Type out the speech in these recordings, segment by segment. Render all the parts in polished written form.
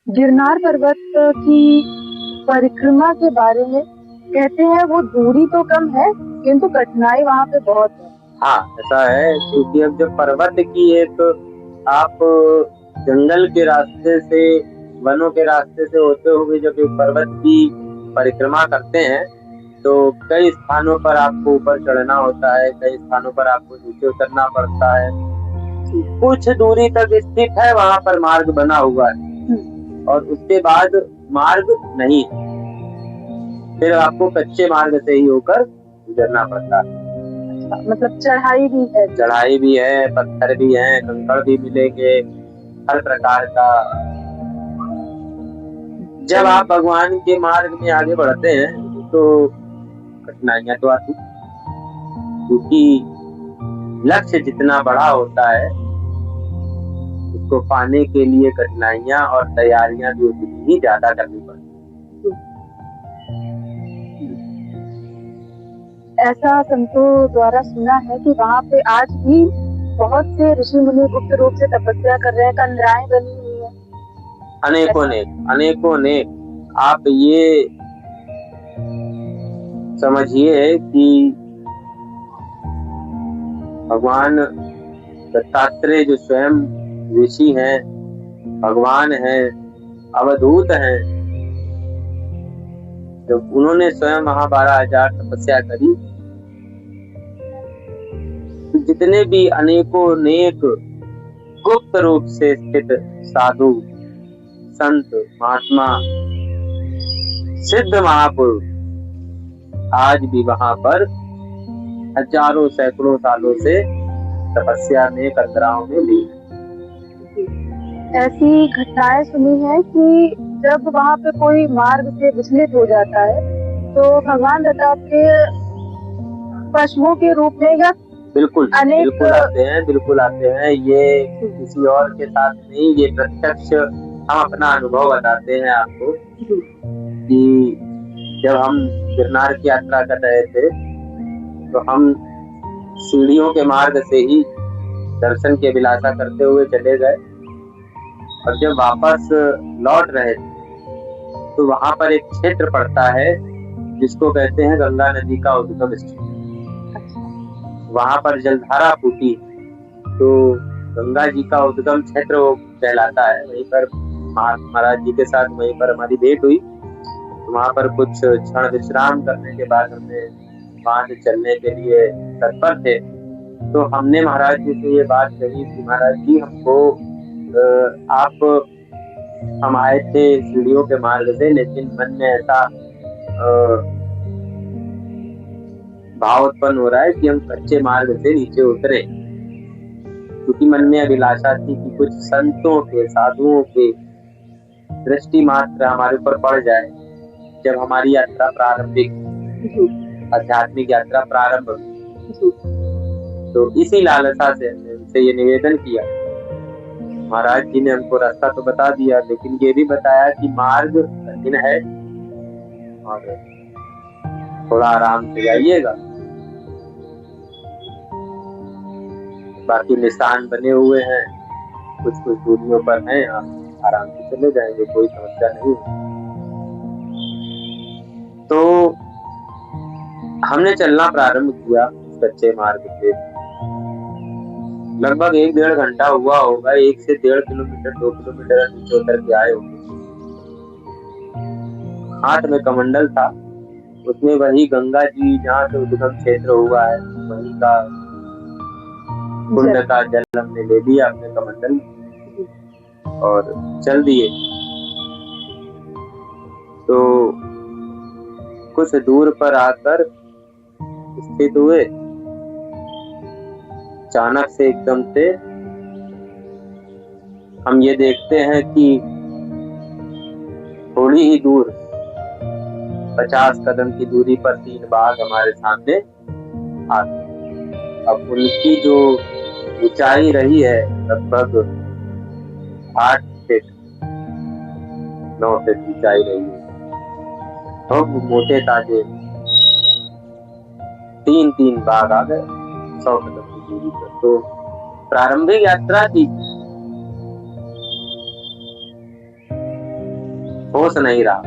गिरनार पर्वत की परिक्रमा के बारे में कहते हैं वो दूरी तो कम है किंतु कठिनाई वहाँ पे बहुत है। हाँ, ऐसा है क्योंकि अब जब पर्वत की एक आप जंगल के रास्ते से, वनों के रास्ते से होते हुए जब एक पर्वत की परिक्रमा करते हैं, तो कई स्थानों पर आपको ऊपर चढ़ना होता है, कई स्थानों पर आपको नीचे उतरना पड़ता है। कुछ दूरी तक स्थित है वहाँ पर मार्ग बना हुआ है और उसके बाद मार्ग नहीं है, फिर आपको कच्चे मार्ग से ही होकर गुजरना पड़ता है। मतलब चढ़ाई भी है? चढ़ाई भी है, पत्थर भी है, कंकड़ भी मिलेंगे, हर प्रकार का। जब आप भगवान के मार्ग में आगे बढ़ते हैं तो कठिनाइयां तो आती, क्योंकि लक्ष्य जितना बड़ा होता है उसको पाने के लिए कठिनाइयां और तैयारियां भी उतनी ही ज्यादा करनी पड़ती। ऐसा संतों द्वारा सुना है कि वहाँ पे आज भी बहुत से ऋषि मुनि गुप्त रूप से तपस्या कर रहे हैं, कंदराएं बनी हुई है। अनेकों ने आप ये समझिए कि भगवान दत्तात्रेय जो स्वयं ऋषि हैं, भगवान हैं, अवधूत हैं, जब उन्होंने स्वयं वहां 12,000 तपस्या करी, तो जितने भी अनेकों नेक गुप्त रूप से स्थित साधु संत महात्मा सिद्ध महापुरुष आज भी वहां पर हजारों सैकड़ों सालों से तपस्या में, कंदराओं में ली। ऐसी घटनाएं सुनी है कि जब वहाँ पे कोई मार्ग से विचलित हो जाता है तो भगवान दत्तात्रेय पशुओं के रूप में या बिल्कुल बिल्कुल आते हैं। ये किसी और के साथ नहीं, ये प्रत्यक्ष हम अपना अनुभव बताते हैं आपको कि जब हम गिरनार की यात्रा कर रहे थे तो हम सीढ़ियों के मार्ग से ही दर्शन की अभिलाषा करते हुए चले गए और जब वापस लौट रहे थे तो वहां पर एक क्षेत्र पड़ता है जिसको कहते हैं गंगा नदी का उद्गम स्थल। वहां पर जलधारा फूटी तो गंगा जी का उद्गम क्षेत्र वो कहलाता है। वहीं पर महाराज जी के साथ वहीं पर हमारी भेंट हुई, तो वहां पर कुछ क्षण विश्राम करने के बाद हमने वहां से चलने के लिए तत्पर थे। तो हमने महाराज जी से ये बात कही कि महाराज जी हमको आप हम आए थे सीढ़ियों के मार्ग से, लेकिन मन में ऐसा भाव उत्पन्न हो रहा है कि हम कच्चे मार्ग से नीचे उतरे, क्योंकि मन में अभिलाषा थी कि कुछ संतों के, साधुओं के दृष्टि मात्र हमारे ऊपर पड़ जाए जब हमारी यात्रा प्रारंभिक आध्यात्मिक यात्रा प्रारंभ हुई। तो इसी लालसा से हमने उनसे ये निवेदन किया। महाराज जी ने हमको रास्ता तो बता दिया, लेकिन ये भी बताया कि मार्ग कठिन है और थोड़ा आराम से जाइएगा, बाकी निशान बने हुए हैं, कुछ कुछ दूरियों पर हैं, आप आराम से चले जाएंगे, कोई समस्या नहीं। तो हमने चलना प्रारंभ किया कच्चे मार्ग पे। लगभग 1-1.5 घंटा हुआ होगा, 1 से 1.5 किलोमीटर 2 किलोमीटर नीचे उतर के आए होंगे। हाथ में कमंडल था, उसमें वही गंगा जी जहाँ से उद्गम क्षेत्र हुआ है वहीं का कुंड का जल हमने ले लिया अपने कमंडल और चल दिए। तो कुछ दूर पर आकर स्थित हुए, अचानक से एकदम से हम ये देखते हैं कि थोड़ी ही दूर 50 कदम की दूरी पर 3 बाघ हमारे सामने आते। अब उनकी जो ऊंचाई रही है लगभग 8 फीट 9 फीट ऊंचाई रही है, बहुत मोटे ताजे 3 बाघ आ गए 100 कदम की दूरी पर। तो प्रारंभिक यात्रा थी, होश नहीं रहा।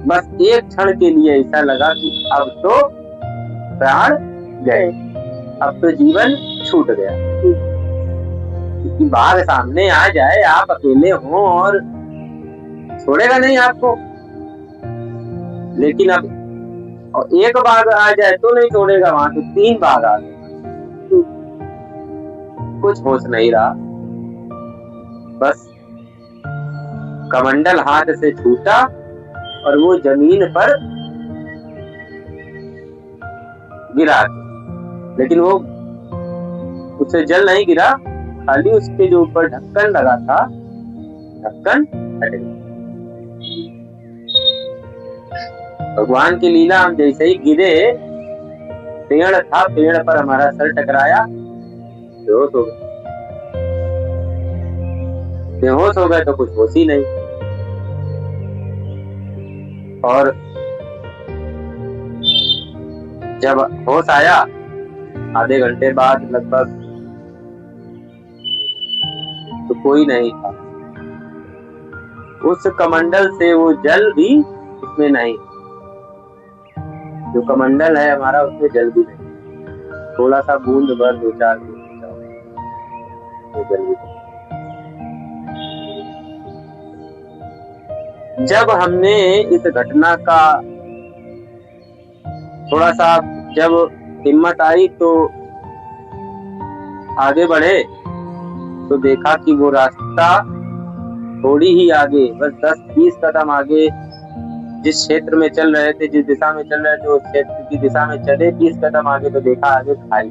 बस एक क्षण के लिए ऐसा लगा कि अब तो प्राण गए, अब तो जीवन छूट गया। क्योंकि बाघ सामने आ जाए, आप अकेले हो और छोड़ेगा नहीं आपको। लेकिन अब और एक बाघ आ जाए तो नहीं छोड़ेगा, वहां तो 3 बाघ आ गए। कुछ होश नहीं रहा। बस कमंडल हाथ से छूटा और वो जमीन पर गिरा। लेकिन वो उससे जल नहीं गिरा, खाली उसके जो ऊपर ढक्कन लगा था, ढक्कन हट गया। भगवान की लीला, हम जैसे ही गिरे, पेड़ था, पेड़ पर हमारा सर टकराया, बेहोश हो गए। बेहोश हो गए तो कुछ होश ही नहीं। और जब होश आया आधे घंटे बाद लगभग, तो कोई नहीं था। उस कमंडल से वो जल भी उसमें नहीं। जो कमंडल है हमारा, उसमें जल भी नहीं। थोड़ा सा बूंद भर, 2-4 बूंद जल भी नहीं। जब हमने इस घटना का थोड़ा सा जब हिम्मत आई तो आगे बढ़े, तो देखा कि वो रास्ता थोड़ी ही आगे, बस 10-20 कदम आगे, जिस क्षेत्र में चल रहे थे, जिस दिशा में चल रहे थे, उस क्षेत्र की दिशा में चले 20 कदम आगे तो देखा आगे खाई।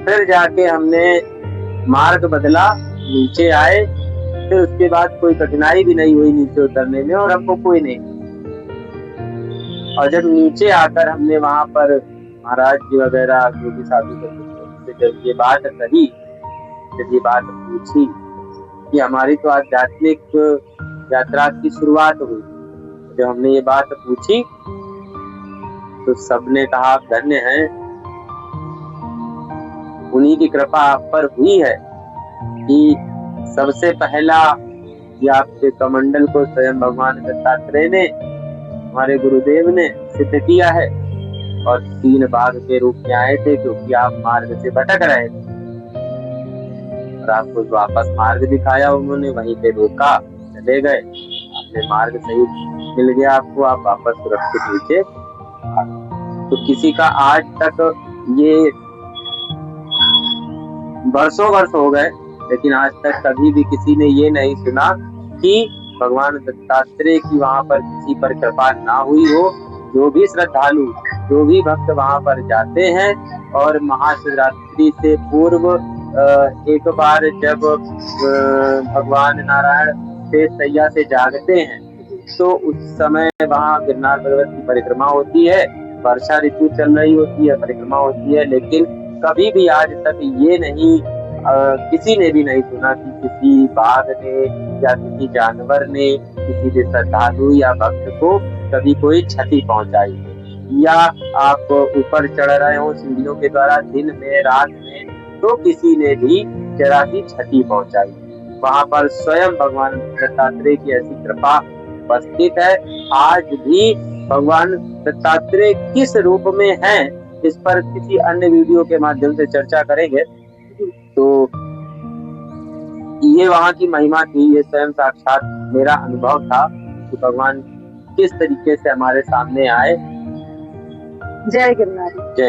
फिर जाके हमने मार्ग बदला, नीचे आए। फिर उसके बाद कोई कठिनाई भी नहीं हुई नीचे उतरने में, और हमको कोई नहीं। और जब नीचे आकर हमने वहां पर महाराज जी वगैरह जो भी साधु से जब ये बात कही, जब ये बात पूछी कि हमारी तो आध्यात्मिक यात्रा की शुरुआत हुई, जब हमने ये बात पूछी तो सबने कहा आप धन्य हैं, उन्हीं की कृपा आप पर हुई है कि सबसे पहला ये आपके कमंडल को स्वयं भगवान दत्तात्रेय ने, हमारे गुरुदेव ने सिद्ध किया है। और 3 बाघ के रूप में आए थे, क्योंकि आप मार्ग से भटक रहे थे और आपको वापस मार्ग दिखाया उन्होंने, वहीं पे रोका, चले गए, आपने मार्ग सही मिल गया आपको, आप वापस सुरक्षित नीचे। तो किसी का आज तक ये वर्षों वर्ष हो गए, लेकिन आज तक कभी भी किसी ने ये नहीं सुना कि भगवान दत्तात्रेय की वहां पर किसी पर कृपा ना हुई हो। जो भी श्रद्धालु, जो भी भक्त वहां पर जाते हैं और महाशिवरात्रि से पूर्व एक बार जब भगवान नारायण से सैया से जागते हैं, तो उस समय वहां गिरनार पर्वत की परिक्रमा होती है, वर्षा ऋतु चल रही होती है, परिक्रमा होती है। लेकिन कभी भी आज तक ये नहीं किसी ने भी नहीं सुना कि किसी बाघ ने या किसी जानवर ने किसी भी श्रद्धालु या भक्त को कभी कोई क्षति पहुंचाई, या आप ऊपर चढ़ रहे हो सीढ़ियों के द्वारा दिन में रात में, तो किसी ने भी जरा सी क्षति पहुंचाई। वहां पर स्वयं भगवान दत्तात्रेय की ऐसी कृपा उपस्थित है। आज भी भगवान दत्तात्रेय किस रूप में हैं, इस पर किसी अन्य वीडियो के माध्यम से चर्चा करेंगे। तो ये वहां की महिमा थी, ये स्वयं साक्षात मेरा अनुभव था कि भगवान किस तरीके से हमारे सामने आए। जय गिरनारी। जय।